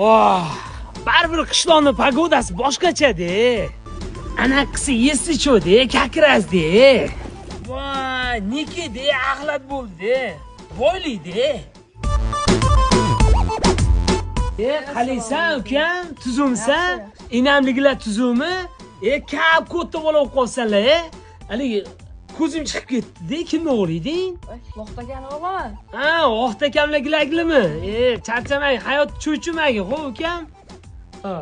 Oh, baribir qishloqning pagodasi boshqacha-da. Anaqisi yesicho'da, kakrazda. Voy, nikida axlat bo'ldi. Boylikda. Qalaysan, ukam, tuzumsan? Inamligilar tuzumi? Kap ko'tta bola bo'lib qolsanlar, Haligi ko'zim chiqib ketdi-da, kimni o'g'liyding? Vaqtagan o'g'laman. Ha, vaqtakamlagilarmi? Charchamang, hayot cho'chimagi, xo'p, ukam. Ha.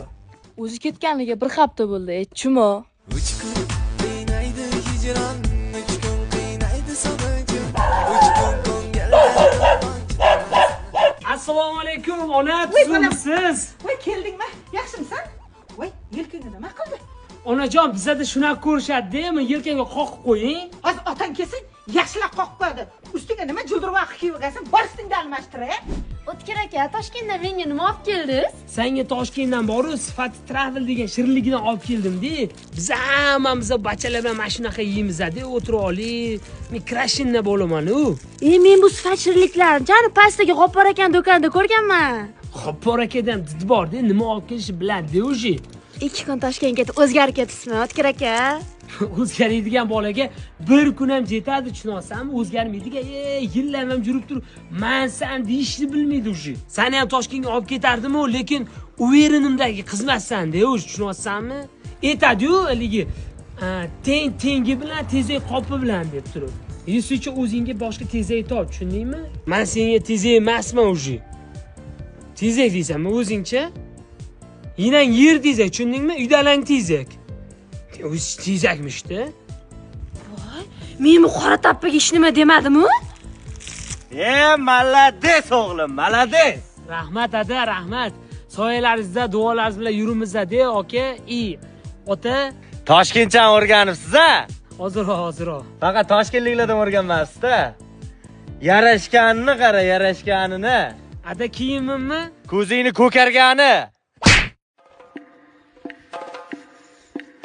O'zi ketganligiga bir hafta bo'ldi, chumo. 3 kun qiynaydi hijron, 3 kun qiynaydi sog'inchim, 3 kun ko'ngillar. Assalomu alaykum, ona, tuzumsiz? Voy, keldingmi? Yaxshimisan? Voy, yelkangga nima qildi? Onajon, bizda shunaqa ko'rishadi-da, men yelkangga qoqib qo'ying. Hozir otang kelsa, yaxshilab qoqib qo'yadi. Ustiga nima juldirvoq kiyib olgansan? Borsingni almashtir-a. O'tkir aka, Toshkentdan menga nima olib keldingiz? Senga Toshkentdan boru Sifati Travel degan shirinligini olib keldim-da. Biz hammamiz bachalar bilan mana shunaqa yeymiz-da, o'tirib oling. Men krashinna bo'laman-u. Men bu sifat shirinliklarni jani pastdagi G'oppor akan do'konida ko'rganman. G'oppor akadan did bor-da, nima olib kelishni biladi o'zi. 2 kun Toshkentga ketib o'zgarib ketibsizmi, O'tkir aka? O'zgaradigan bolaga bir kun ham yetadi, tushunasizmi? O'zgarmaydigan, yillar ham yurib turib, "Men sen" deyishni bilmaydi o'zi. Seni ham Toshkentga olib ketardim-u, lekin u yerinimdagi xizmatsan-da o'zi, tushunasizmi? Aytadi-yu, haligi tengi bilan tezak qopi bilan deb turib. Yesicha o'zingga boshqa tezak top, tushundingmi? Men senga tezak emasman o'zi. Tezak deysanmi o'zingcha? Yinang yer tezak, tushundingmi? Uydalang tezak. O'zi tezakmish-da. Voy, men bu qora tappaga hech nima demadim-ku? Malades o'g'lim, malades. Rahmat ada, rahmat. Soyalaringizda, duolaringiz bilan yurimiz-da, aka. Ota, Toshkentcha o'rganibsiz-a? hozir. Faqat toshkentliklardan o'rganmasizda. Yarashganini qara, yarashganini. Ada kiyimimmi? Ko'zingni ko'kargani.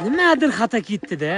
Nimadir xato ketdi-da.